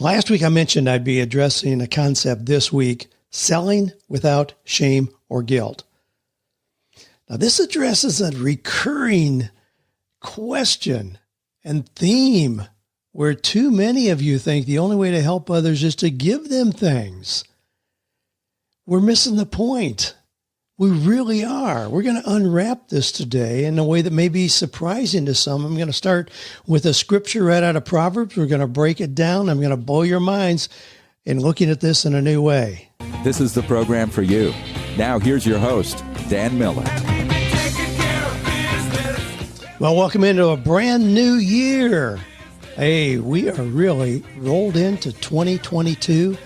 Last week I mentioned I'd be addressing a concept this week, selling without shame or guilt. Now this addresses a recurring question and theme where too many of you think the only way to help others is to give them things. We're missing the point. We really are. We're going to unwrap this today in a way that may be surprising to some. I'm going to start with a scripture right out of Proverbs. We're going to break it down. I'm going to blow your minds in looking at this in a new way. This is the program for you. Now here's your host, Dan Miller. Well, welcome into a brand new year. Hey, we are really rolled into 2022.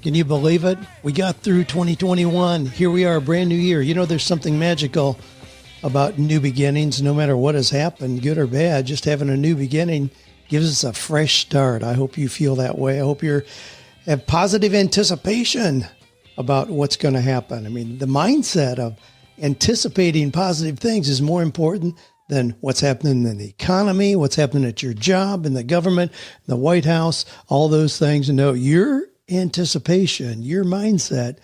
Can you believe it? We got through 2021. Here we are, a brand new year. You know, there's something magical about new beginnings. No matter what has happened, good or bad, just having a new beginning gives us a fresh start. I hope you feel that way. I hope you have positive anticipation about what's going to happen. I mean, the mindset of anticipating positive things is more important than what's happening in the economy, what's happening at your job, in the government, the White House, all those things. No, your anticipation, your mindset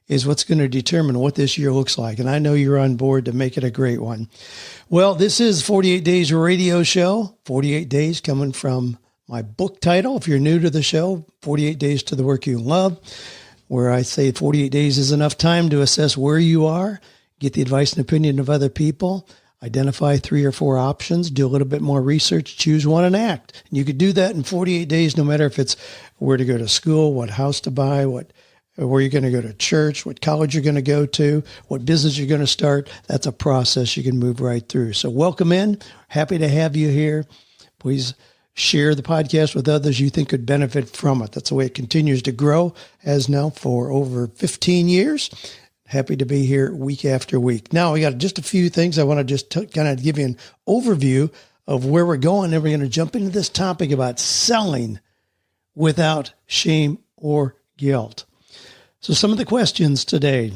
is what's going to determine what this year looks like. And I know you're on board to make it a great one. Well, this is 48 Days Radio Show, 48 days coming from my book title. If you're new to the show, 48 Days to the Work You Love, where I say 48 days is enough time to assess where you are, get the advice and opinion of other people, identify 3 or 4 options, do a little bit more research, choose one and act. And you could do that in 48 days, no matter if it's where to go to school, what house to buy, where you're going to go to church, what college you're going to go to, what business you're going to start. That's a process you can move right through. So welcome in. Happy to have you here. Please share the podcast with others you think could benefit from it. That's the way it continues to grow, has now for over 15 years. Happy to be here week after week. Now, we got just a few things. I want to just kind of give you an overview of where we're going. Then we're going to jump into this topic about selling without shame or guilt. So some of the questions today.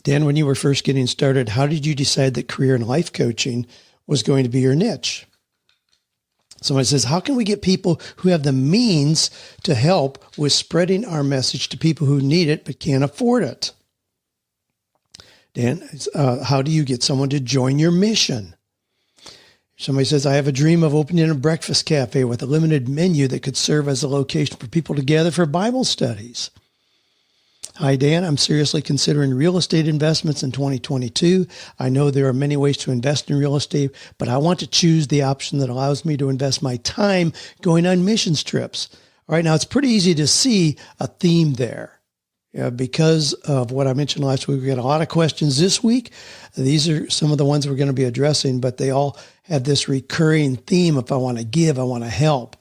Dan, when you were first getting started, how did you decide that career and life coaching was going to be your niche? Somebody says, how can we get people who have the means to help with spreading our message to people who need it but can't afford it? Dan, how do you get someone to join your mission? Somebody says, I have a dream of opening a breakfast cafe with a limited menu that could serve as a location for people to gather for Bible studies. Hi, Dan. I'm seriously considering real estate investments in 2022. I know there are many ways to invest in real estate, but I want to choose the option that allows me to invest my time going on missions trips. All right, now it's pretty easy to see a theme there. Because of what I mentioned last week, we got a lot of questions this week. These are some of the ones we're going to be addressing, but they all have this recurring theme. If I want to give, I want to help,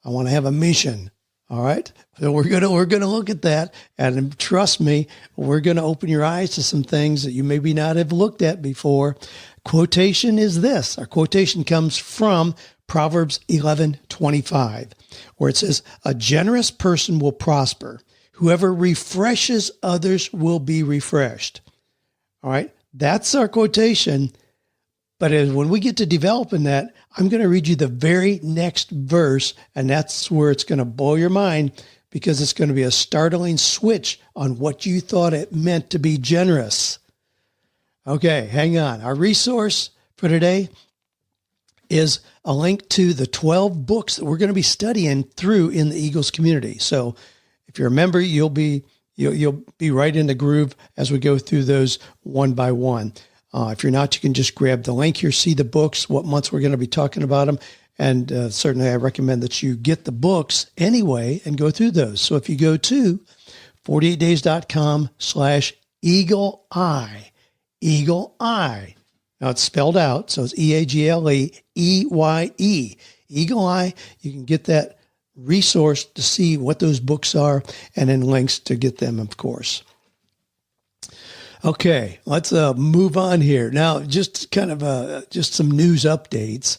I want to have a mission. All right. So we're going to look at that, and trust me, we're going to open your eyes to some things that you maybe not have looked at before. Quotation is this. Our quotation comes from Proverbs 11:25, where it says, "A generous person will prosper. Whoever refreshes others will be refreshed." All right. That's our quotation. But when we get to developing that, I'm going to read you the very next verse, and that's where it's going to blow your mind, because it's going to be a startling switch on what you thought it meant to be generous. Okay, hang on. Our resource for today is a link to the 12 books that we're going to be studying through in the Eagles community. So if you're a member, you'll be right in the groove as we go through those one by one. If you're not, you can just grab the link here, see the books, what months we're going to be talking about them. And certainly I recommend that you get the books anyway and go through those. So if you go to 48days.com/Eagle Eye, Eagle Eye. Now it's spelled out, so it's EAGLE EYE. Eagle Eye, you can get that resource to see what those books are, and then links to get them, of course. Okay, let's move on here. Now, just kind of just some news updates.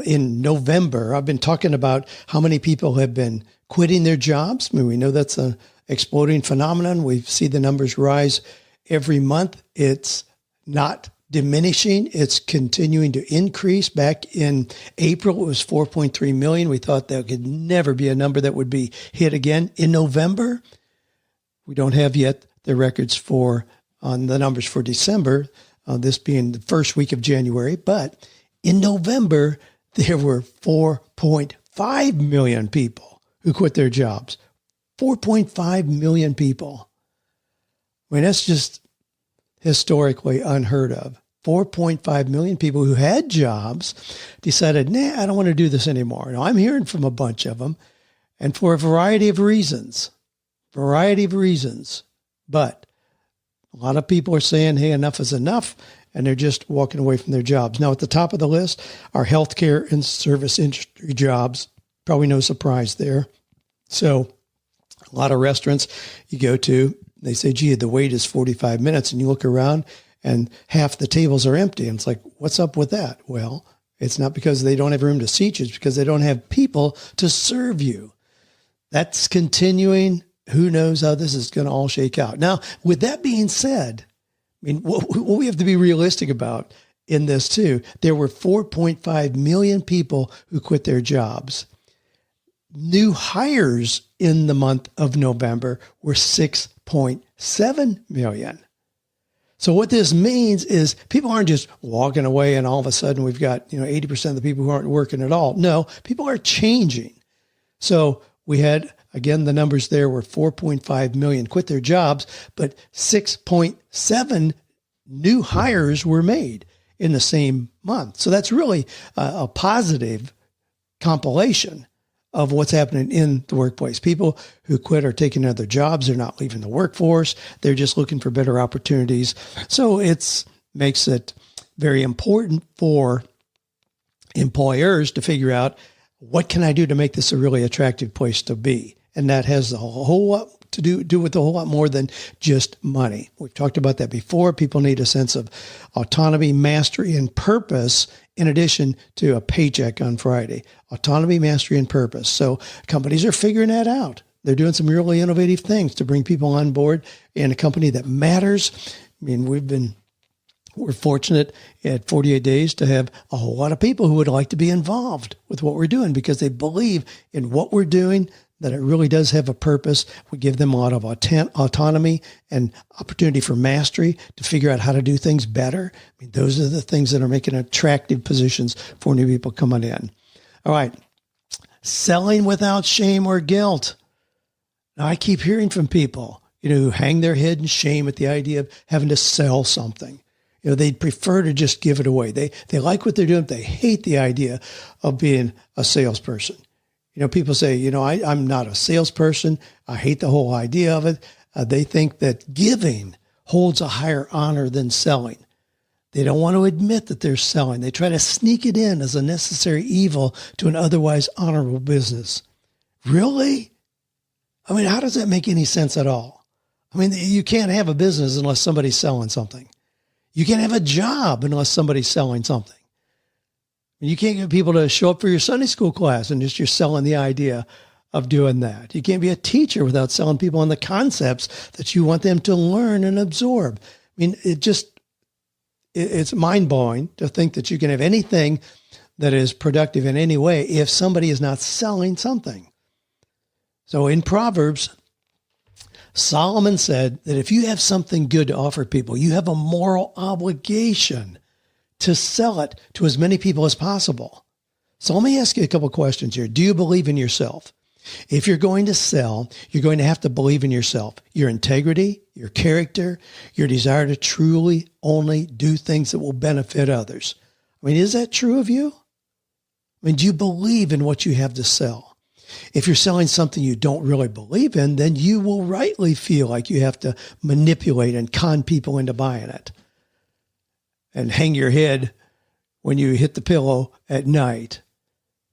In November, I've been talking about how many people have been quitting their jobs. I mean, we know that's an exploding phenomenon. We see the numbers rise every month. It's not diminishing. It's continuing to increase. Back in April, it was 4.3 million. We thought that could never be a number that would be hit again. In November, we don't have yet the records on the numbers for December, this being the first week of January. But in November, there were 4.5 million people who quit their jobs. 4.5 million people. I mean, that's just historically unheard of. 4.5 million people who had jobs decided, I don't want to do this anymore. Now, I'm hearing from a bunch of them, and for a variety of reasons. But a lot of people are saying, hey, enough is enough, and they're just walking away from their jobs. Now, at the top of the list are healthcare and service industry jobs. Probably no surprise there. So a lot of restaurants you go to, they say, gee, the wait is 45 minutes, and you look around and half the tables are empty. And it's like, what's up with that? Well, it's not because they don't have room to seat you. It's because they don't have people to serve you. That's continuing. Who knows how this is going to all shake out. Now, with that being said, I mean, what we have to be realistic about in this too, there were 4.5 million people who quit their jobs. New hires in the month of November were 6.7 million. So what this means is people aren't just walking away and all of a sudden we've got, 80% of the people who aren't working at all. No, people are changing. So we had, again, the numbers there were 4.5 million quit their jobs, but 6.7 new hires were made in the same month. So that's really a positive compilation of what's happening in the workplace. People who quit are taking other jobs. They're not leaving the workforce. They're just looking for better opportunities. So it makes it very important for employers to figure out, what can I do to make this a really attractive place to be? And that has a whole lot to do with a whole lot more than just money. We've talked about that before. People need a sense of autonomy, mastery, and purpose in addition to a paycheck on Friday. Autonomy, mastery, and purpose. So companies are figuring that out. They're doing some really innovative things to bring people on board in a company that matters. I mean, we're fortunate at 48 Days to have a whole lot of people who would like to be involved with what we're doing because they believe in what we're doing, that it really does have a purpose. We give them a lot of autonomy and opportunity for mastery to figure out how to do things better. I mean, those are the things that are making attractive positions for new people coming in. All right. Selling without shame or guilt. Now, I keep hearing from people, who hang their head in shame at the idea of having to sell something. They'd prefer to just give it away. They like what they're doing. They hate the idea of being a salesperson. People say, I'm not a salesperson. I hate the whole idea of it. They think that giving holds a higher honor than selling. They don't want to admit that they're selling. They try to sneak it in as a necessary evil to an otherwise honorable business. Really? I mean, how does that make any sense at all? I mean, you can't have a business unless somebody's selling something. You can't have a job unless somebody's selling something. You can't get people to show up for your Sunday school class and you're selling the idea of doing that. You can't be a teacher without selling people on the concepts that you want them to learn and absorb. I mean, it's mind-blowing to think that you can have anything that is productive in any way if somebody is not selling something. So in Proverbs, Solomon said that if you have something good to offer people, you have a moral obligation to sell it to as many people as possible. So let me ask you a couple questions here. Do you believe in yourself? If you're going to sell, you're going to have to believe in yourself, your integrity, your character, your desire to truly only do things that will benefit others. I mean, is that true of you? I mean, do you believe in what you have to sell? If you're selling something you don't really believe in, then you will rightly feel like you have to manipulate and con people into buying it and hang your head when you hit the pillow at night.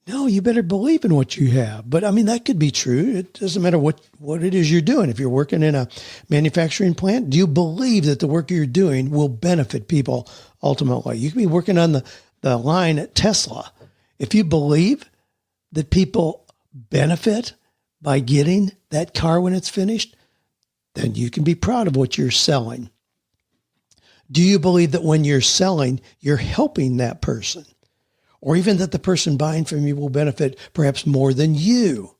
No, you better believe in what you have. But I mean, that could be true. It doesn't matter what it is you're doing. If you're working in a manufacturing plant, do you believe that the work you're doing will benefit people ultimately? You can be working on the line at Tesla. If you believe that people benefit by getting that car when it's finished, then you can be proud of what you're selling. Do you believe that when you're selling, you're helping that person? Or even that the person buying from you will benefit perhaps more than you?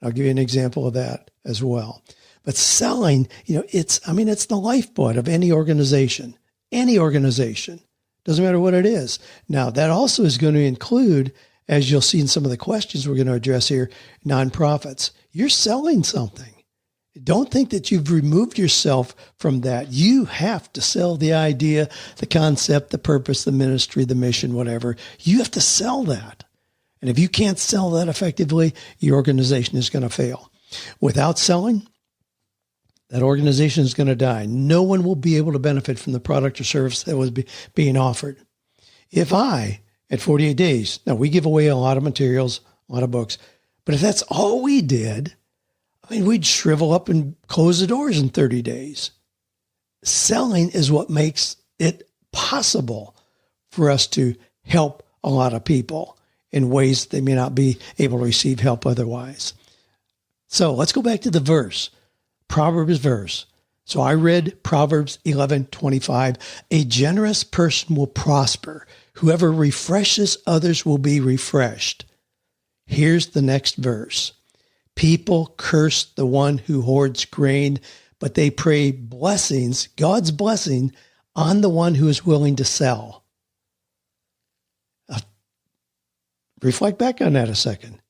I'll give you an example of that as well. But selling, it's the lifeblood of any organization. Any organization. Doesn't matter what it is. Now, that also is going to include, as you'll see in some of the questions we're going to address here, nonprofits. You're selling something. Don't think that you've removed yourself from that. You have to sell the idea, the concept, the purpose, the ministry, the mission, whatever. You have to sell that. And if you can't sell that effectively, your organization is going to fail. Without selling, that organization is going to die. No one will be able to benefit from the product or service that was being offered. If at 48 days, now we give away a lot of materials, a lot of books, but if that's all we did, we'd shrivel up and close the doors in 30 days. Selling is what makes it possible for us to help a lot of people in ways they may not be able to receive help otherwise. So let's go back to the verse, Proverbs verse. So I read Proverbs 11:25. A generous person will prosper. Whoever refreshes others will be refreshed. Here's the next verse. People curse the one who hoards grain, but they pray blessings, God's blessing, on the one who is willing to sell. Reflect back on that a second.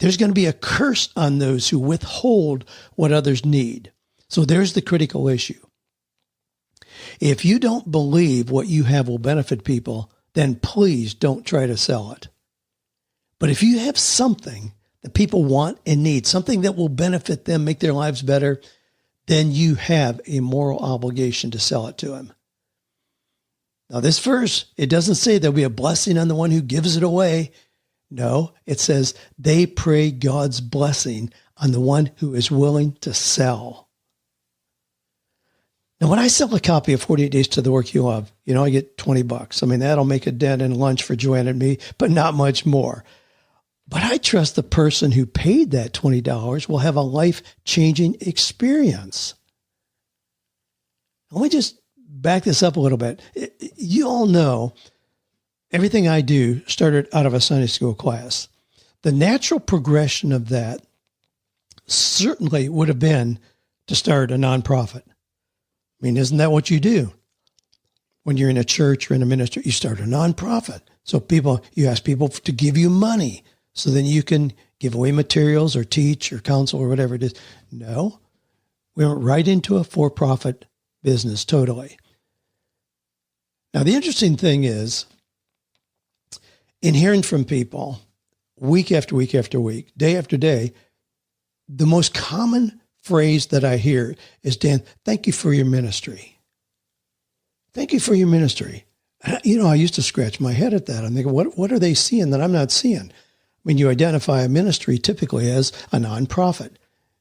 There's going to be a curse on those who withhold what others need. So there's the critical issue. If you don't believe what you have will benefit people, then please don't try to sell it. But if you have something that people want and need, something that will benefit them, make their lives better, then you have a moral obligation to sell it to them. Now, this verse, it doesn't say there'll be a blessing on the one who gives it away. No, it says they pray God's blessing on the one who is willing to sell. Now, when I sell a copy of 48 Days to the Work You Love, I get $20. That'll make a dent in lunch for Joanne and me, but not much more. But I trust the person who paid that $20 will have a life-changing experience. Let me just back this up a little bit. You all know everything I do started out of a Sunday school class. The natural progression of that certainly would have been to start a nonprofit. Isn't that what you do? When you're in a church or in a ministry, you start a nonprofit. So you ask people to give you money. So then you can give away materials or teach or counsel or whatever it is. No, we went right into a for-profit business totally. Now, the interesting thing is, in hearing from people week after week after week, day after day, the most common phrase that I hear is, Dan, thank you for your ministry. Thank you for your ministry. I used to scratch my head at that. I'm thinking, what are they seeing that I'm not seeing? You identify a ministry typically as a nonprofit.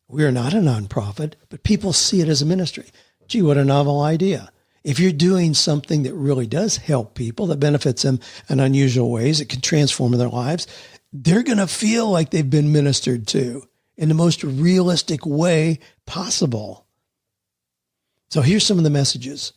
We are not a nonprofit, but people see it as a ministry. Gee, what a novel idea. If you're doing something that really does help people, that benefits them in unusual ways, it can transform their lives, they're going to feel like they've been ministered to in the most realistic way possible. So here's some of the messages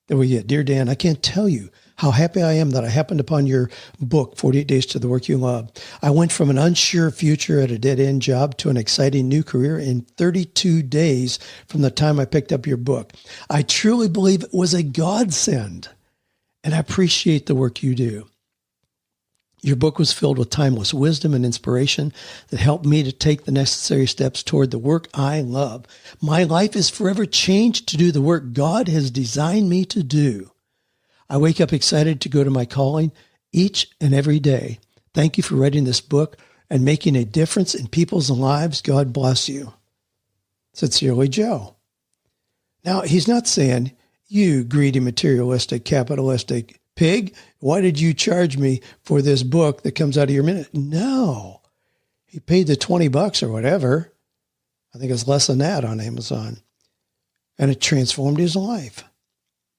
that we get. Dear Dan, I can't tell you how happy I am that I happened upon your book, 48 Days to the Work You Love. I went from an unsure future at a dead-end job to an exciting new career in 32 days from the time I picked up your book. I truly believe it was a godsend, and I appreciate the work you do. Your book was filled with timeless wisdom and inspiration that helped me to take the necessary steps toward the work I love. My life is forever changed to do the work God has designed me to do. I wake up excited to go to my calling each and every day. Thank you for writing this book and making a difference in people's lives. God bless you. Sincerely, Joe. Now, he's not saying, you greedy, materialistic, capitalistic pig, why did you charge me for this book that comes out of your minute? No. He paid the $20 or whatever. I think it's less than that on Amazon. And it transformed his life.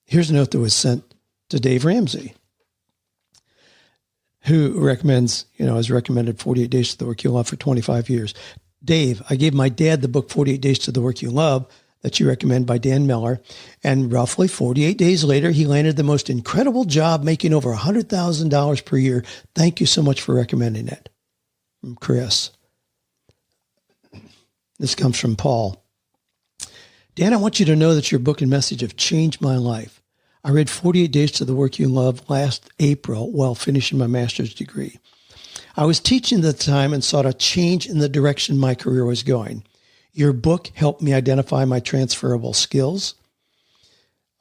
Here's a note that was sent to Dave Ramsey, who recommends, has recommended 48 Days to the Work You Love for 25 years. Dave, I gave my dad the book 48 Days to the Work You Love. that you recommend by Dan Miller. And roughly 48 days later, he landed the most incredible job, making over $100,000 per year. Thank you so much for recommending it. From Chris. This comes from Paul. Dan, I want you to know that your book and message have changed my life. I read 48 Days to the Work You Love last April while finishing my master's degree. I was teaching at the time and sought a change in the direction my career was going. Your book helped me identify my transferable skills,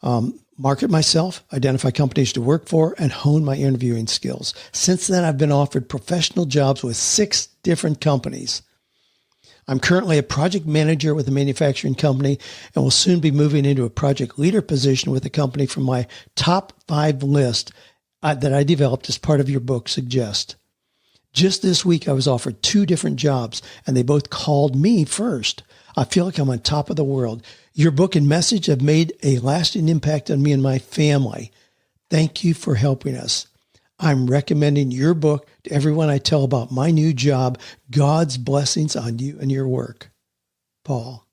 market myself, identify companies to work for, and hone my interviewing skills. Since then, I've been offered professional jobs with 6 different companies. I'm currently a project manager with a manufacturing company and will soon be moving into a project leader position with a company from my top 5 list that I developed as part of your book suggests. Just this week, I was offered 2 different jobs, and they both called me first. I feel like I'm on top of the world. Your book and message have made a lasting impact on me and my family. Thank you for helping us. I'm recommending your book to everyone I tell about my new job. God's blessings on you and your work. Paul.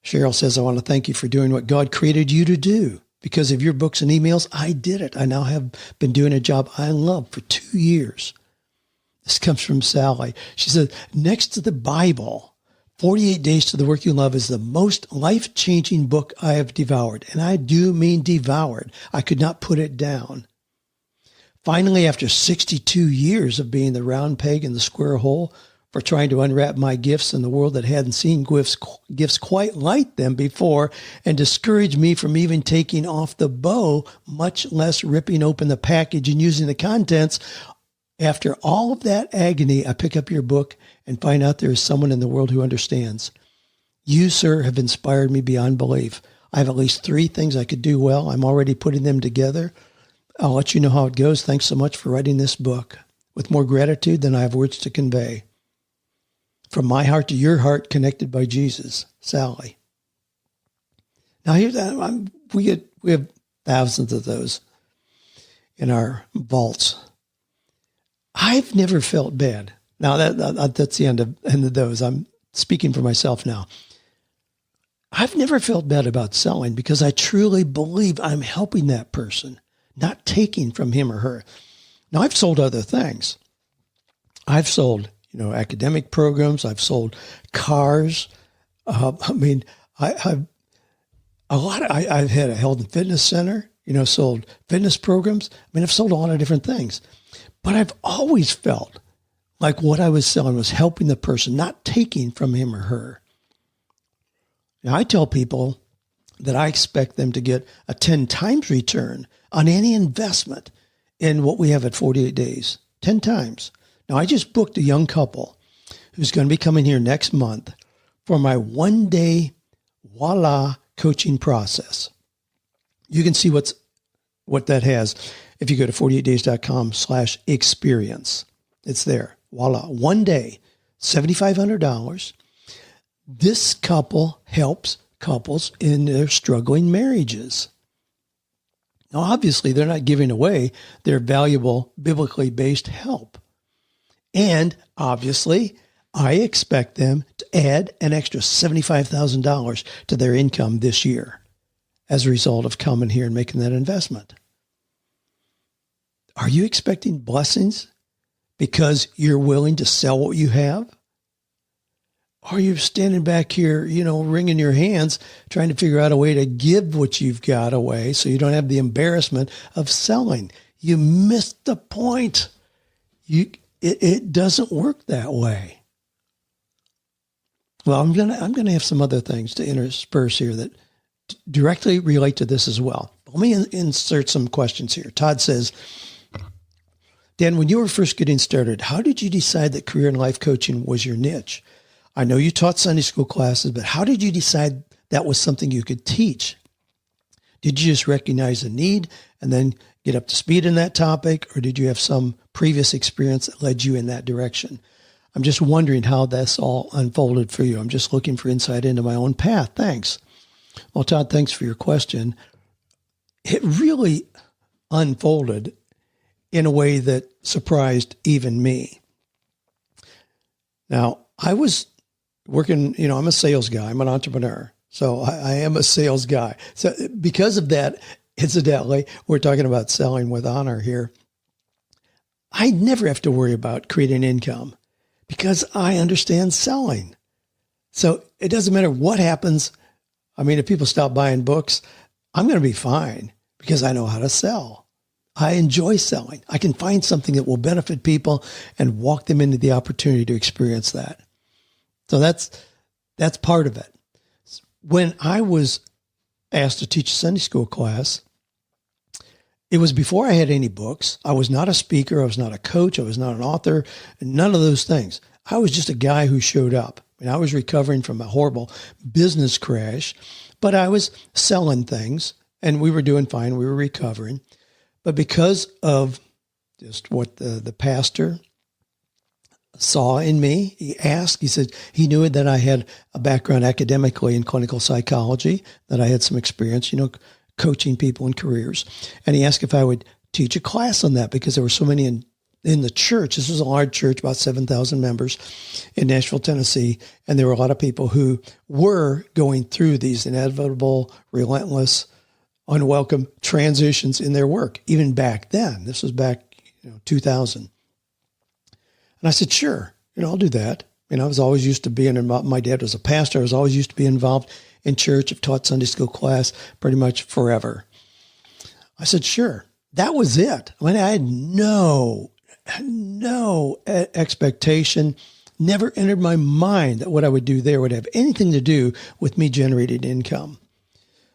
Cheryl says, I want to thank you for doing what God created you to do. Because of your books and emails, I did it. I now have been doing a job I love for 2 years. This comes from Sally. She said, next to the Bible, 48 Days to the Work You Love is the most life-changing book I have devoured. And I do mean devoured. I could not put it down. Finally, after 62 years of being the round peg in the square hole for trying to unwrap my gifts in the world that hadn't seen gifts quite like them before and discouraged me from even taking off the bow, much less ripping open the package and using the contents. After all of that agony, I pick up your book and find out there is someone in the world who understands. You, sir, have inspired me beyond belief. I have at least 3 things I could do well. I'm already putting them together. I'll let you know how it goes. Thanks so much for writing this book. With more gratitude than I have words to convey. From my heart to your heart, connected by Jesus, Sally. Now here's that. We have thousands of those in our vaults. I've never felt bad. Now that's the end of those. I'm speaking for myself now. I've never felt bad about selling because I truly believe I'm helping that person, not taking from him or her. Now I've sold other things. I've sold academic programs. I've sold cars. I've had a health and fitness center, sold fitness programs. I've sold a lot of different things, but I've always felt like what I was selling was helping the person, not taking from him or her. Now I tell people that I expect them to get a 10 times return on any investment in what we have at 48 days, 10 times. Now, I just booked a young couple who's going to be coming here next month for my 1-day voila coaching process. You can see what that has if you go to 48days.com/experience. It's there. Voila. 1 day, $7,500. This couple helps couples in their struggling marriages. Now, obviously, they're not giving away their valuable, biblically based help. And obviously, I expect them to add an extra $75,000 to their income this year as a result of coming here and making that investment. Are you expecting blessings because you're willing to sell what you have? Or are you standing back here, wringing your hands, trying to figure out a way to give what you've got away so you don't have the embarrassment of selling? You missed the point. It doesn't work that way. Well, I'm gonna have some other things to intersperse here that directly relate to this as well. Let me insert some questions here. Todd says, Dan, when you were first getting started, how did you decide that career and life coaching was your niche? I know you taught Sunday school classes, but how did you decide that was something you could teach? Did you just recognize a need and then get up to speed in that topic, or did you have some previous experience that led you in that direction? I'm just wondering how this all unfolded for you. I'm just looking for insight into my own path. Thanks. Well, Todd, thanks for your question. It really unfolded in a way that surprised even me. Now, I was working, I'm a sales guy. I'm an entrepreneur. So I am a sales guy. So because of that, incidentally, we're talking about selling with honor here. I never have to worry about creating income because I understand selling. So it doesn't matter what happens. I mean, if people stop buying books, I'm going to be fine because I know how to sell. I enjoy selling. I can find something that will benefit people and walk them into the opportunity to experience that. So that's part of it. When I was asked to teach a Sunday school class, it was before I had any books. I was not a speaker. I was not a coach. I was not an author. None of those things. I was just a guy who showed up. And I was recovering from a horrible business crash, but I was selling things and we were doing fine. We were recovering. But because of just what the pastor saw in me, he said, he knew that I had a background academically in clinical psychology, that I had some experience, coaching people in careers. And he asked if I would teach a class on that because there were so many in the church. This was a large church, about 7,000 members in Nashville, Tennessee. And there were a lot of people who were going through these inevitable, relentless, unwelcome transitions in their work, even back then. This was back, 2000. And I said, sure, I'll do that. I was always used to being involved. My dad was a pastor. I was always used to be involved in church. I've taught Sunday school class pretty much forever. I said, sure. That was it. I had no expectation, never entered my mind that what I would do there would have anything to do with me generating income.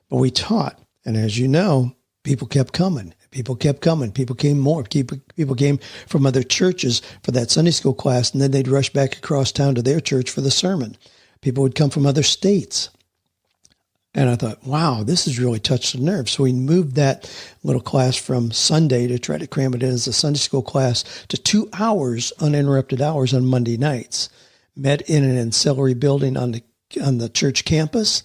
But we taught. And as you know, people kept coming. People kept coming. People came more. People came from other churches for that Sunday school class, and then they'd rush back across town to their church for the sermon. People would come from other states. And I thought, wow, this has really touched the nerve. So we moved that little class from Sunday to try to cram it in as a Sunday school class to 2 hours, uninterrupted hours on Monday nights. Met in an ancillary building on the church campus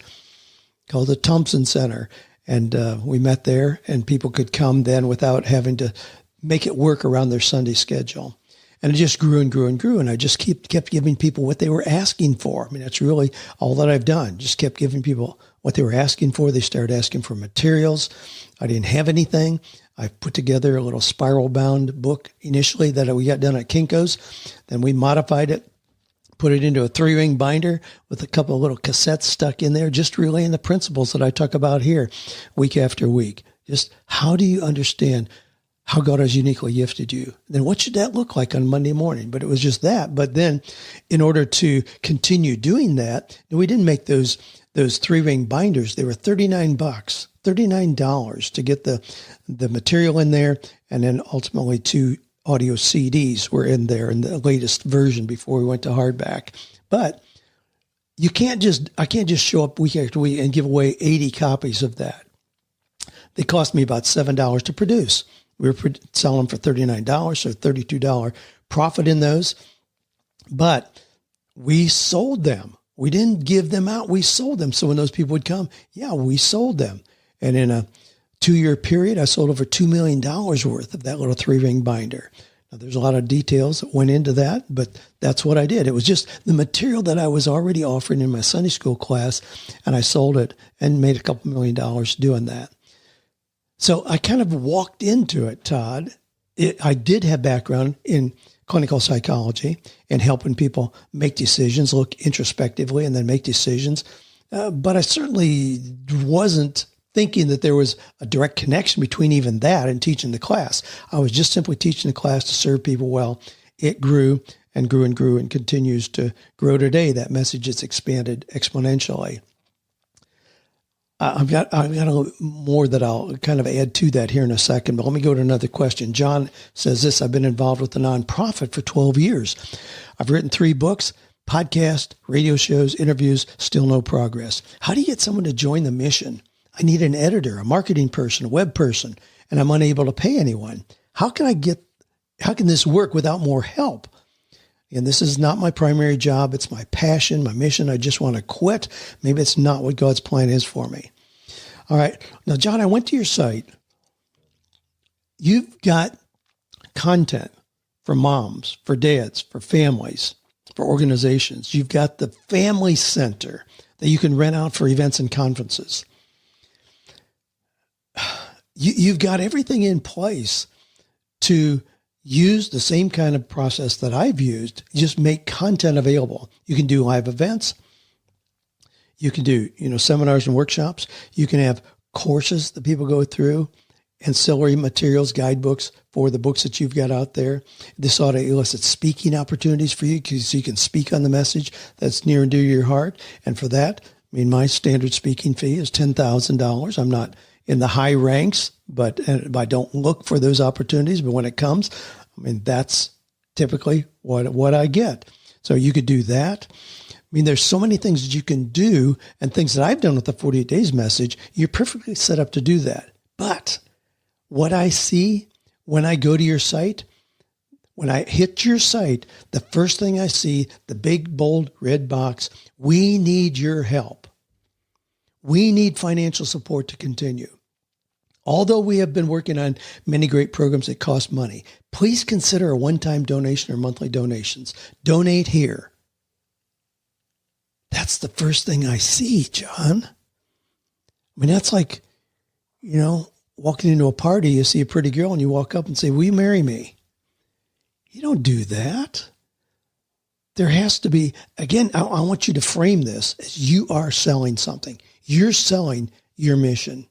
called the Thompson Center. And we met there, and people could come then without having to make it work around their Sunday schedule. And it just grew and grew and grew. And I just kept giving people what they were asking for. That's really all that I've done. Just kept giving people what they were asking for. They started asking for materials. I didn't have anything. I put together a little spiral bound book initially that we got done at Kinko's. Then we modified it, put it into a 3-ring binder with a couple of little cassettes stuck in there, just relaying the principles that I talk about here week after week. Just how do you understand how God has uniquely gifted you? Then what should that look like on Monday morning? But it was just that. But then in order to continue doing that, we didn't make those 3-ring binders. They were $39 to get the material in there. And then ultimately 2 audio CDs were in there in the latest version before we went to hardback. But I can't just show up week after week and give away 80 copies of that. They cost me about $7 to produce. We were selling them for $39, so $32 profit in those. But we sold them. We didn't give them out. We sold them. So when those people would come, we sold them. And in a 2-year period, I sold over $2 million worth of that little 3-ring binder. Now, there's a lot of details that went into that, but that's what I did. It was just the material that I was already offering in my Sunday school class, and I sold it and made a couple $1 million doing that. So I kind of walked into it, Todd. I did have background in clinical psychology and helping people make decisions, look introspectively, and then make decisions. But I certainly wasn't thinking that there was a direct connection between even that and teaching the class. I was just simply teaching the class to serve people well. It grew and grew and grew and continues to grow today. That message has expanded exponentially. I've got a little more that I'll kind of add to that here in a second, but let me go to another question. John says this: I've been involved with the nonprofit for 12 years. I've written 3 books, podcasts, radio shows, interviews, still no progress. How do you get someone to join the mission? I need an editor, a marketing person, a web person, and I'm unable to pay anyone. How can this work without more help? And this is not my primary job. It's my passion, my mission. I just want to quit. Maybe it's not what God's plan is for me. All right. Now, John, I went to your site. You've got content for moms, for dads, for families, for organizations. You've got the family center that you can rent out for events and conferences. You've got everything in place to use the same kind of process that I've used, just make content available. You can do live events. You can do, seminars and workshops. You can have courses that people go through, ancillary materials, guidebooks for the books that you've got out there. This ought to elicit speaking opportunities for you so you can speak on the message that's near and dear to your heart. And for that, my standard speaking fee is $10,000. I'm not in the high ranks, but I don't look for those opportunities. But when it comes, that's typically what I get. So you could do that. There's so many things that you can do, and things that I've done with the 48 Days message. You're perfectly set up to do that. But what I see when I go to your site, when I hit your site, the first thing I see, the big, bold, red box, we need your help. We need financial support to continue. Although we have been working on many great programs that cost money, please consider a one-time donation or monthly donations. Donate here. That's the first thing I see, John. That's like, walking into a party, you see a pretty girl and you walk up and say, will you marry me? You don't do that. There has to be, again, I want you to frame this as you are selling something. You're selling your mission.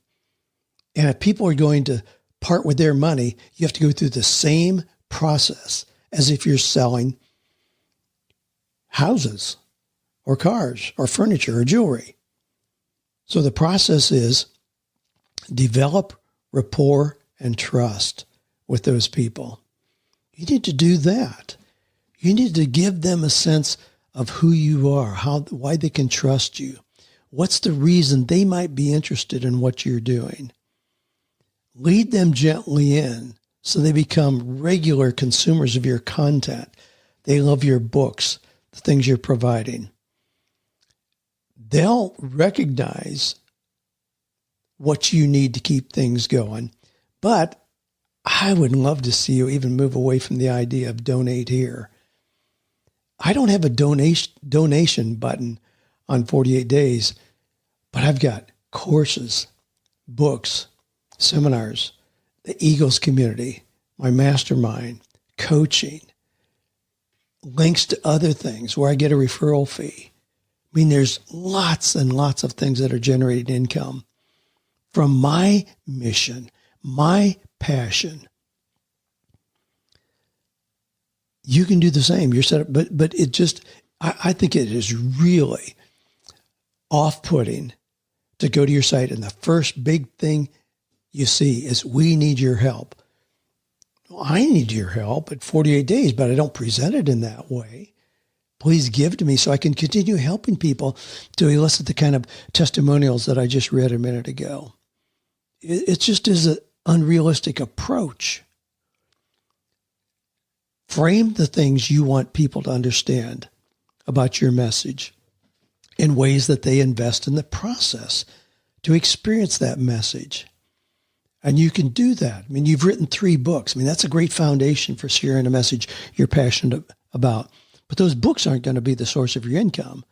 And if people are going to part with their money, you have to go through the same process as if you're selling houses or cars or furniture or jewelry. So the process is develop rapport and trust with those people. You need to do that. You need to give them a sense of who you are, why they can trust you. What's the reason they might be interested in what you're doing? Lead them gently in so they become regular consumers of your content. They love your books, the things you're providing. They'll recognize what you need to keep things going. But I would love to see you even move away from the idea of donate here. I don't have a donation button on 48 Days, but I've got courses, books, seminars, the Eagles community, my mastermind, coaching, links to other things where I get a referral fee. There's lots and lots of things that are generating income from my mission, my passion. You can do the same. You're set up, but it just, I think it is really off-putting to go to your site and the first big thing you see is we need your help. Well, I need your help at 48 Days, but I don't present it in that way. Please give to me so I can continue helping people to elicit the kind of testimonials that I just read a minute ago. It just is an unrealistic approach. Frame the things you want people to understand about your message in ways that they invest in the process to experience that message. And you can do that. You've written 3 books. That's a great foundation for sharing a message you're passionate about. But those books aren't going to be the source of your income.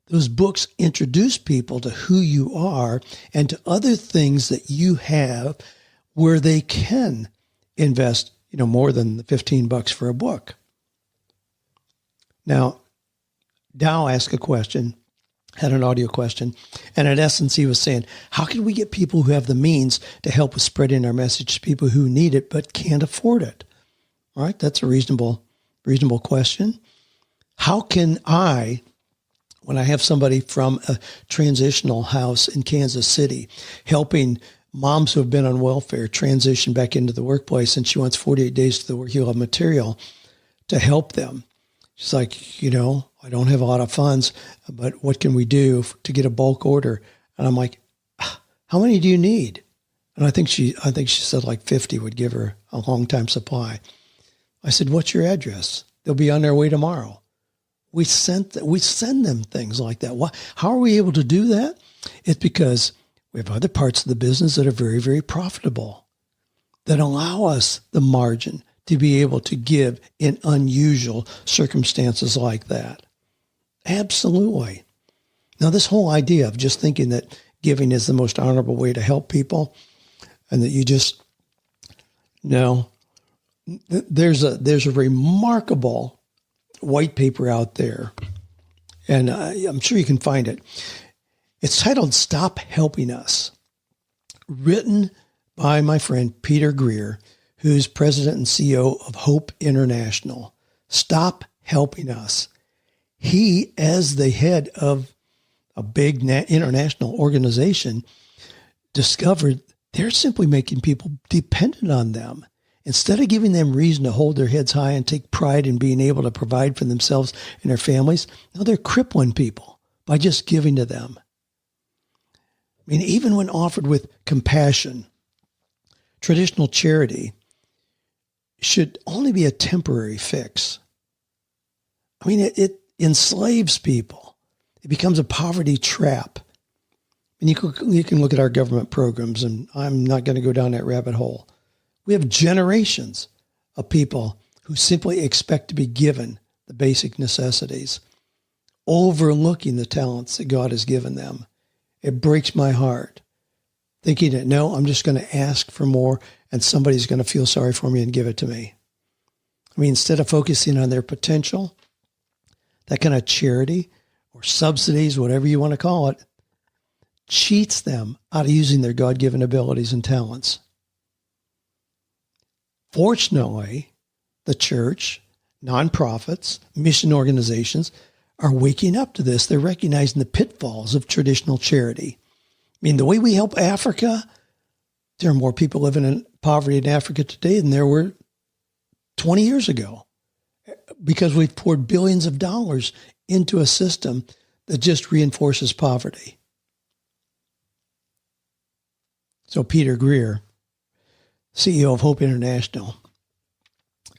Those books introduce people to who you are and to other things that you have where they can invest, more than the $15 for a book. Now, Dow asked a question, had an audio question, and in essence, he was saying, how can we get people who have the means to help with spreading our message to people who need it but can't afford it? All right, that's a reasonable question. How can I, when I have somebody from a transitional house in Kansas City helping moms who have been on welfare transition back into the workplace, and she wants 48 days to the work, you'll have material to help them. She's like, I don't have a lot of funds, but what can we do to get a bulk order? And I'm like, how many do you need? And I think she said like 50 would give her a long time supply. I said, what's your address? They'll be on their way tomorrow. We send them things like that. How are we able to do that? It's because we have other parts of the business that are very, very profitable that allow us the margin to be able to give in unusual circumstances like that. Absolutely. Now, this whole idea of just thinking that giving is the most honorable way to help people and that you just, no, there's a remarkable white paper out there, and I'm sure you can find it. It's titled Stop Helping Us, written by my friend Peter Greer, who's president and CEO of Hope International. Stop Helping Us. He, as the head of a big international organization, discovered they're simply making people dependent on them. Instead of giving them reason to hold their heads high and take pride in being able to provide for themselves and their families, now they're crippling people by just giving to them. I mean, even when offered with compassion, traditional charity should only be a temporary fix. I mean, it enslaves people. It becomes a poverty trap. And you can look at our government programs, and I'm not going to go down that rabbit hole. We have generations of people who simply expect to be given the basic necessities, overlooking the talents that God has given them. It breaks my heart thinking that, no, I'm just going to ask for more and somebody's going to feel sorry for me and give it to me. I mean, instead of focusing on their potential, that kind of charity or subsidies, whatever you want to call it, cheats them out of using their God-given abilities and talents. Fortunately, the church, nonprofits, mission organizations are waking up to this. They're recognizing the pitfalls of traditional charity. I mean, the way we help Africa, there are more people living in poverty in Africa today than there were 20 years ago, because we've poured billions of dollars into a system that just reinforces poverty. So Peter Greer, CEO of Hope International,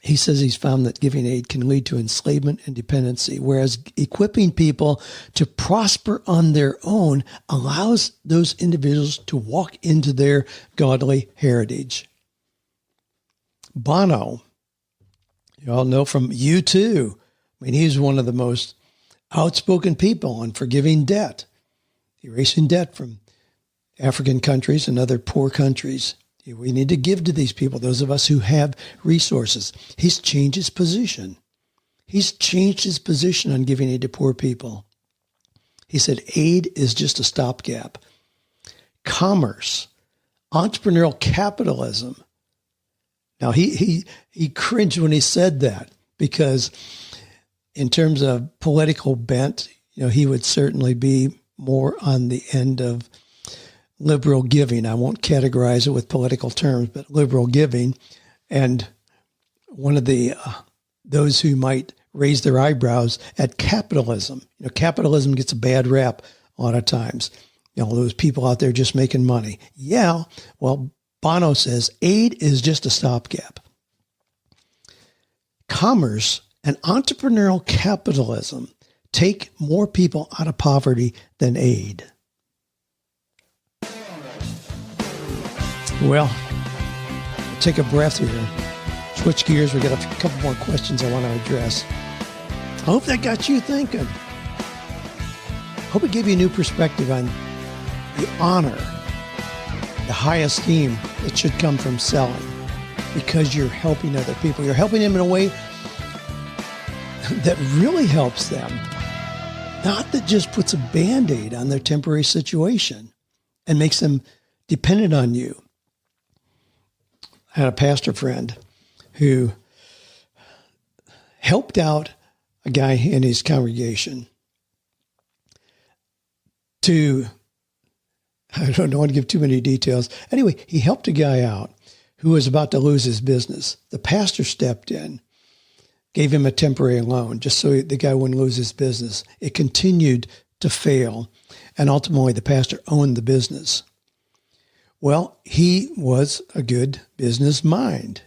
he says he's found that giving aid can lead to enslavement and dependency, whereas equipping people to prosper on their own allows those individuals to walk into their godly heritage. Bono, you all know from U2, I mean, he's one of the most outspoken people on forgiving debt, erasing debt from African countries and other poor countries. We need to give to these people, those of us who have resources. He's changed his position. He's changed his position on giving aid to poor people. He said aid is just a stopgap. Commerce, entrepreneurial capitalism. Now, he cringed when he said that, because in terms of political bent, he would certainly be more on the end of liberal giving. I won't categorize it with political terms, but liberal giving. And one of the those who might raise their eyebrows at capitalism. Capitalism gets a bad rap a lot of times. Those people out there just making money. Yeah, well, Bono says aid is just a stopgap. Commerce and entrepreneurial capitalism take more people out of poverty than aid. Well, take a breath here. Switch gears. We got a couple more questions I want to address. I hope that got you thinking. Hope it gave you a new perspective on the honor, the high esteem that should come from selling, because you're helping other people. You're helping them in a way that really helps them, not that just puts a Band-Aid on their temporary situation and makes them dependent on you. I had a pastor friend who helped out a guy in his congregation to, I don't want to give too many details. Anyway, he helped a guy out who was about to lose his business. The pastor stepped in, gave him a temporary loan just so the guy wouldn't lose his business. It continued to fail, and ultimately the pastor owned the business. Well, he was a good business mind.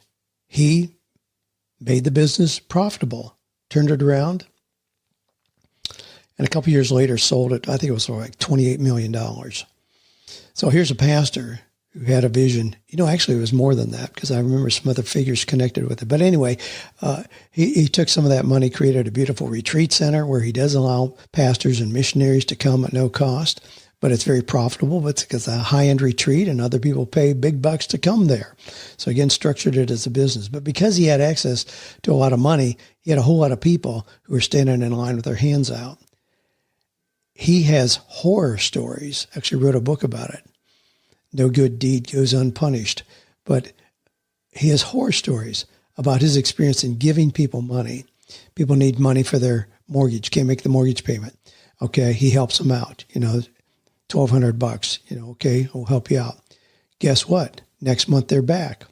He made the business profitable, turned it around, and a couple years later sold it. I think it was like $28 million. So here's a pastor who had a vision. Actually it was more than that because I remember some other figures connected with it. But anyway, he took some of that money, created a beautiful retreat center where he does allow pastors and missionaries to come at no cost. But it's very profitable. But it's a high-end retreat, and other people pay big bucks to come there. So again, structured it as a business. But because he had access to a lot of money, he had a whole lot of people who were standing in line with their hands out. He has horror stories. Actually wrote a book about it. No good deed goes unpunished. But he has horror stories about his experience in giving people money. People need money for their mortgage, can't make the mortgage payment. Okay, he helps them out, $1,200, okay, we'll help you out. Guess what? Next month they're back.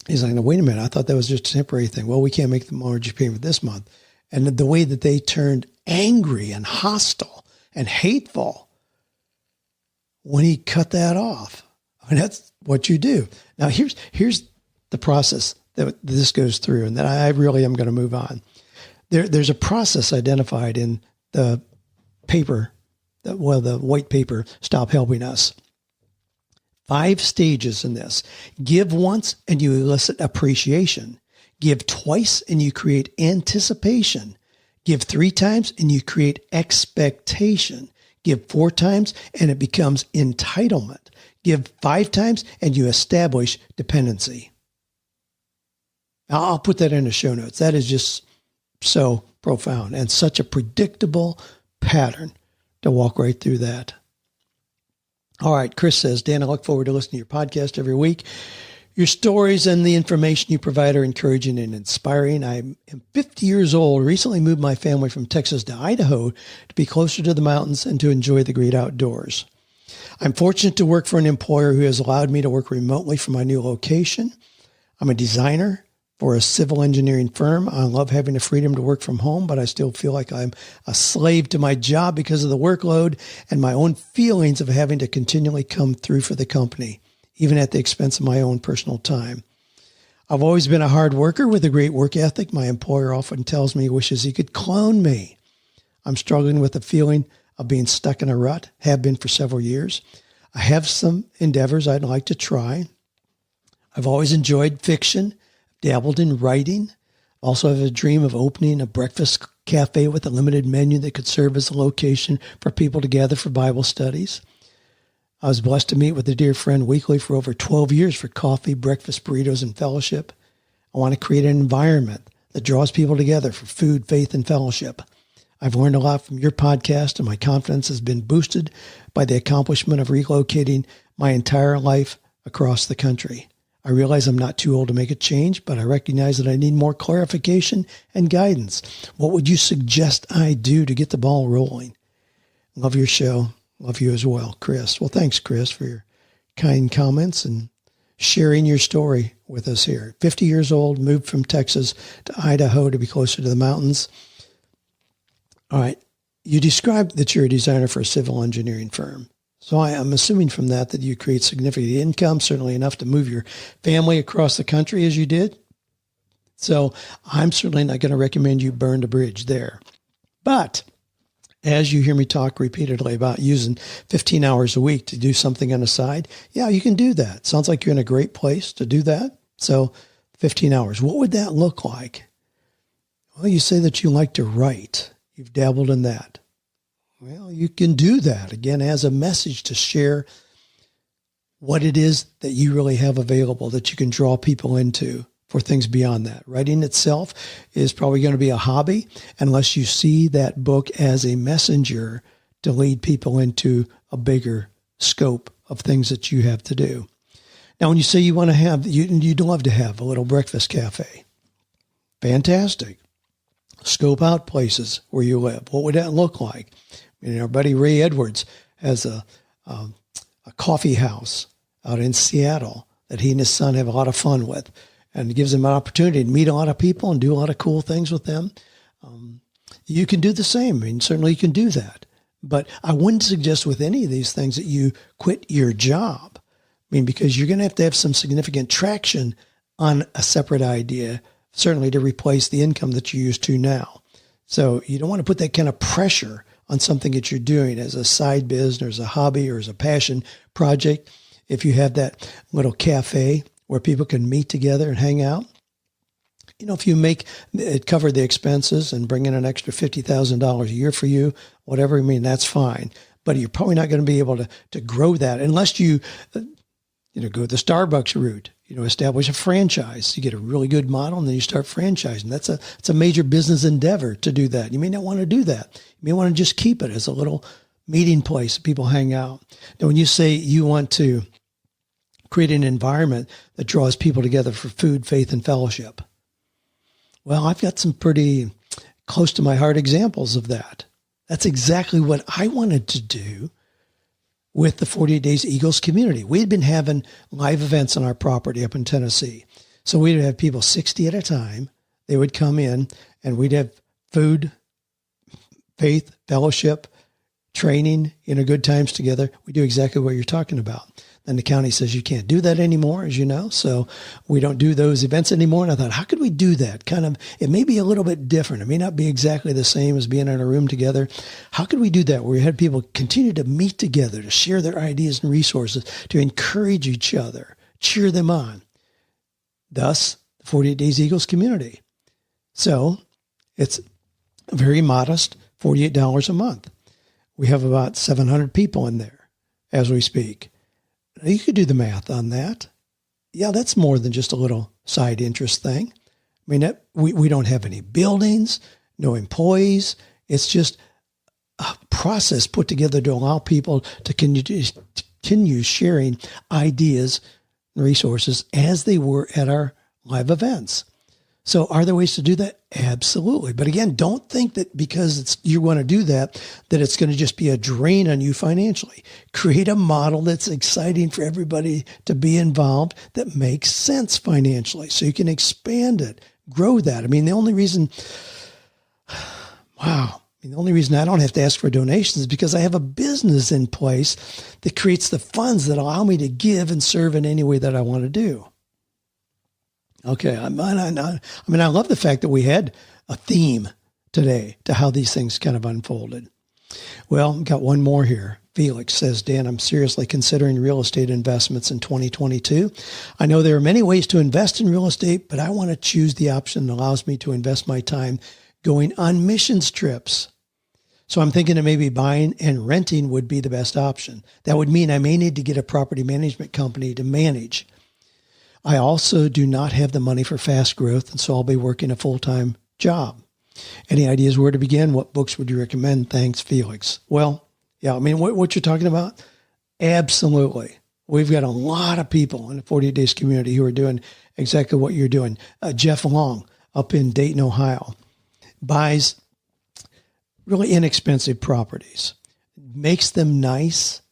He's like, no, wait a minute. I thought that was just a temporary thing. Well, we can't make the mortgage payment this month. And the way that they turned angry and hostile and hateful when he cut that off. I mean, that's what you do. Now, here's the process that this goes through, and that I really am going to move on. There's a process identified in the paper, the white paper, Stop Helping Us. 5 stages in this. Give once and you elicit appreciation. Give twice and you create anticipation. Give 3 times and you create expectation. Give 4 times and it becomes entitlement. Give 5 times and you establish dependency. I'll put that in the show notes. That is just so profound and such a predictable pattern to walk right through that. All right, Chris says, Dan, I look forward to listening to your podcast every week. Your stories and the information you provide are encouraging and inspiring. I am 50 years old, recently moved my family from Texas to Idaho to be closer to the mountains and to enjoy the great outdoors. I'm fortunate to work for an employer who has allowed me to work remotely from my new location. I'm a designer for a civil engineering firm. I love having the freedom to work from home, but I still feel like I'm a slave to my job because of the workload and my own feelings of having to continually come through for the company, even at the expense of my own personal time. I've always been a hard worker with a great work ethic. My employer often tells me he wishes he could clone me. I'm struggling with the feeling of being stuck in a rut, have been for several years. I have some endeavors I'd like to try. I've always enjoyed fiction, dabbled in writing. Also have a dream of opening a breakfast cafe with a limited menu that could serve as a location for people to gather for Bible studies. I was blessed to meet with a dear friend weekly for over 12 years for coffee, breakfast, burritos, and fellowship. I want to create an environment that draws people together for food, faith, and fellowship. I've learned a lot from your podcast, and my confidence has been boosted by the accomplishment of relocating my entire life across the country. I realize I'm not too old to make a change, but I recognize that I need more clarification and guidance. What would you suggest I do to get the ball rolling? Love your show. Love you as well, Chris. Well, thanks, Chris, for your kind comments and sharing your story with us here. 50 years old, moved from Texas to Idaho to be closer to the mountains. All right. You described that you're a designer for a civil engineering firm. So I'm assuming from that you create significant income, certainly enough to move your family across the country as you did. So I'm certainly not going to recommend you burn the bridge there. But as you hear me talk repeatedly about using 15 hours a week to do something on the side, yeah, you can do that. Sounds like you're in a great place to do that. So 15 hours. What would that look like? Well, you say that you like to write. You've dabbled in that. Well, you can do that, again, as a message to share what it is that you really have available that you can draw people into for things beyond that. Writing itself is probably going to be a hobby unless you see that book as a messenger to lead people into a bigger scope of things that you have to do. Now, when you say you want to have, you'd love to have a little breakfast cafe. Fantastic. Scope out places where you live. What would that look like? Our buddy Ray Edwards has a coffee house out in Seattle that he and his son have a lot of fun with, and it gives them an opportunity to meet a lot of people and do a lot of cool things with them. You can do the same. I mean, certainly you can do that. But I wouldn't suggest with any of these things that you quit your job. I mean, because you're going to have some significant traction on a separate idea, certainly to replace the income that you're used to now. So you don't want to put that kind of pressure on something that you're doing as a side business or as a hobby or as a passion project. if you have that little cafe where people can meet together and hang out, if you make it cover the expenses and bring in an extra $50,000 a year for you, whatever, that's fine. But you're probably not going to be able to grow that unless you, go the Starbucks route, establish a franchise. You get a really good model and then you start franchising. It's a major business endeavor to do that. You may not want to do that. You may want to just keep it as a little meeting place. People hang out. Now, when you say you want to create an environment that draws people together for food, faith, and fellowship, well, I've got some pretty close to my heart examples of that. That's exactly what I wanted to do with the 48 Days Eagles community. We had been having live events on our property up in Tennessee. So we'd have people 60 at a time. They would come in and we'd have food, faith, fellowship, training, good times together. We do exactly what you're talking about. Then the county says you can't do that anymore, as you know. So we don't do those events anymore. And I thought, how could we do that? It may be a little bit different. It may not be exactly the same as being in a room together. How could we do that where we had people continue to meet together, to share their ideas and resources, to encourage each other, cheer them on? Thus, the 48 Days Eagles community. So it's very modest, $48 a month. We have about 700 people in there as we speak. You could do the math on that. Yeah, that's more than just a little side interest thing. We don't have any buildings, no employees. It's just a process put together to allow people to continue sharing ideas and resources as they were at our live events. So are there ways to do that? Absolutely. But again, don't think that because you want to do that it's going to just be a drain on you financially. Create a model that's exciting for everybody to be involved, that makes sense financially so you can expand it, grow that. The only reason I don't have to ask for donations is because I have a business in place that creates the funds that allow me to give and serve in any way that I want to do. Okay. I love the fact that we had a theme today to how these things kind of unfolded. Well, got one more here. Felix says, Dan, I'm seriously considering real estate investments in 2022. I know there are many ways to invest in real estate, but I want to choose the option that allows me to invest my time going on missions trips. So I'm thinking that maybe buying and renting would be the best option. That would mean I may need to get a property management company to manage. I also do not have the money for fast growth, and so I'll be working a full-time job. Any ideas where to begin? What books would you recommend? Thanks, Felix. Well, yeah, what you're talking about? Absolutely. We've got a lot of people in the 48 Days community who are doing exactly what you're doing. Jeff Long up in Dayton, Ohio, buys really inexpensive properties, makes them nice,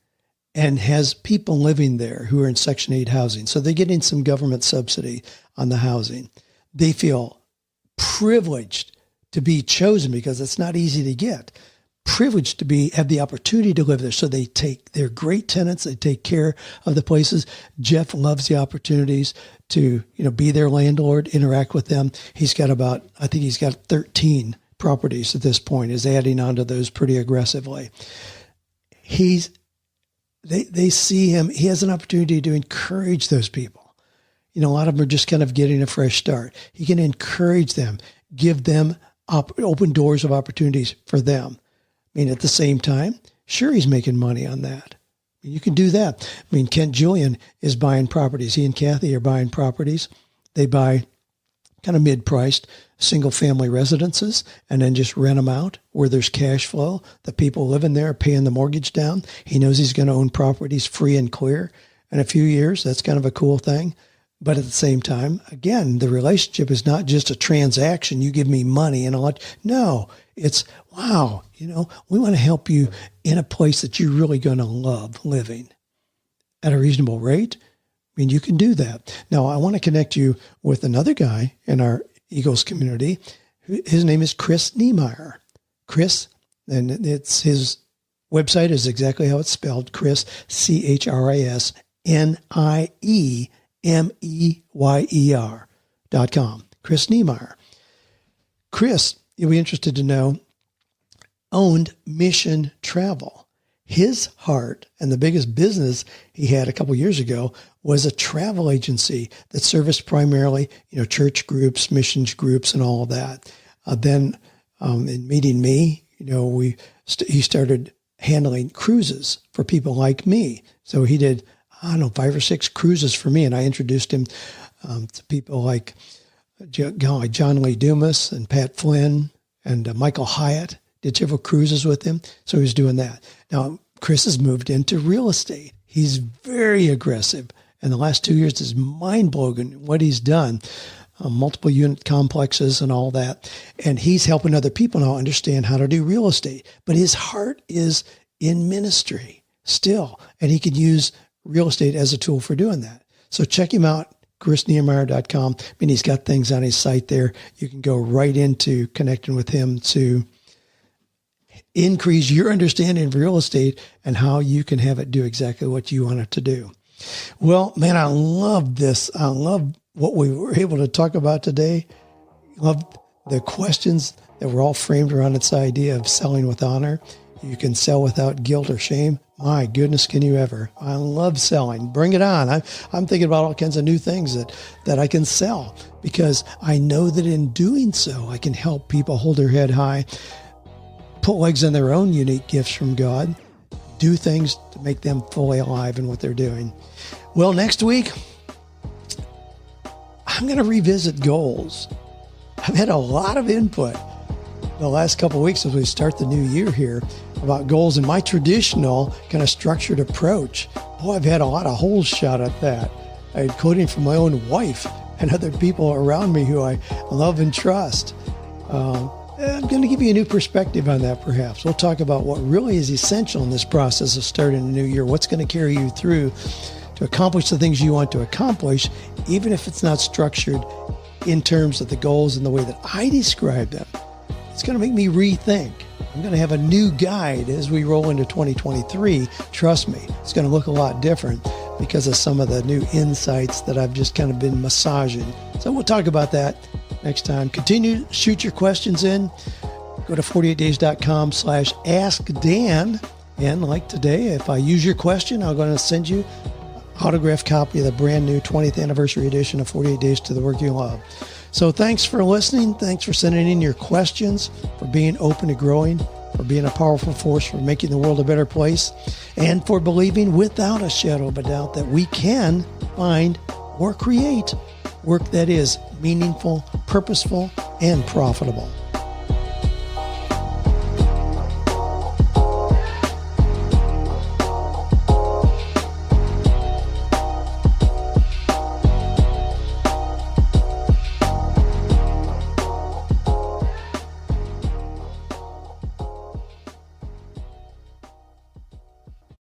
and has people living there who are in Section 8 housing. So they're getting some government subsidy on the housing. They feel privileged to be chosen because it's not easy to get. Privileged to have the opportunity to live there. So they're great tenants. They take care of the places. Jeff loves the opportunities to, be their landlord, interact with them. He's got 13 properties at this point, is adding on to those pretty aggressively. They see him. He has an opportunity to encourage those people. A lot of them are just kind of getting a fresh start. He can encourage them, give them open doors of opportunities for them. At the same time, sure, he's making money on that. You can do that. Kent Julian is buying properties. He and Kathy are buying properties. They buy kind of mid-priced single-family residences and then just rent them out where there's cash flow. The people living there are paying the mortgage down. He knows he's going to own properties free and clear in a few years. That's kind of a cool thing. But at the same time, again, the relationship is not just a transaction. You give me money and no, it's, wow, we want to help you in a place that you're really going to love living at a reasonable rate. You can do that. Now, I want to connect you with another guy in our Eagles community. His name is Chris Niemeyer. Chris, and his website is exactly how it's spelled, Chris, ChrisNiemeyer.com. Chris Niemeyer. Chris, you'll be interested to know, owned Mission Travel. his heart and the biggest business he had a couple years ago was a travel agency that serviced primarily, church groups, missions groups, and all of that. Then in meeting me, he started handling cruises for people like me. So he did, 5 or 6 cruises for me, and I introduced him to people like John Lee Dumas and Pat Flynn and Michael Hyatt. Did several cruises with him, so he was doing that. Now, Chris has moved into real estate. He's very aggressive, and the last 2 years is mind-blowing what he's done, multiple unit complexes and all that, and he's helping other people now understand how to do real estate. But his heart is in ministry still, and he can use real estate as a tool for doing that. So check him out, chrisnehemiah.com. He's got things on his site there. You can go right into connecting with him to increase your understanding of real estate and how you can have it do exactly what you want it to do. Well, man, I love this. I love what we were able to talk about today. Love the questions that were all framed around this idea of selling with honor. You can sell without guilt or shame. My goodness, can you ever? I love selling. Bring it on. I'm thinking about all kinds of new things that I can sell, because I know that in doing so, I can help people hold their head high, put legs on their own unique gifts from God, do things to make them fully alive in what they're doing. Well, next week, I'm going to revisit goals. I've had a lot of input the last couple of weeks as we start the new year here about goals and my traditional kind of structured approach. Boy, I've had a lot of holes shot at that, including from my own wife and other people around me who I love and trust. I'm going to give you a new perspective on that, perhaps. We'll talk about what really is essential in this process of starting a new year, what's going to carry you through to accomplish the things you want to accomplish, even if it's not structured in terms of the goals and the way that I describe them. It's going to make me rethink. I'm going to have a new guide as we roll into 2023. Trust me, it's going to look a lot different because of some of the new insights that I've just kind of been massaging. So we'll talk about that next time. Continue to shoot your questions in. Go to 48days.com/askdan. And like today, if I use your question, I'm going to send you an autographed copy of the brand new 20th anniversary edition of 48 Days to the Work You Love. So thanks for listening. Thanks for sending in your questions, for being open to growing, for being a powerful force, for making the world a better place, and for believing without a shadow of a doubt that we can find or create work that is meaningful, purposeful, and profitable.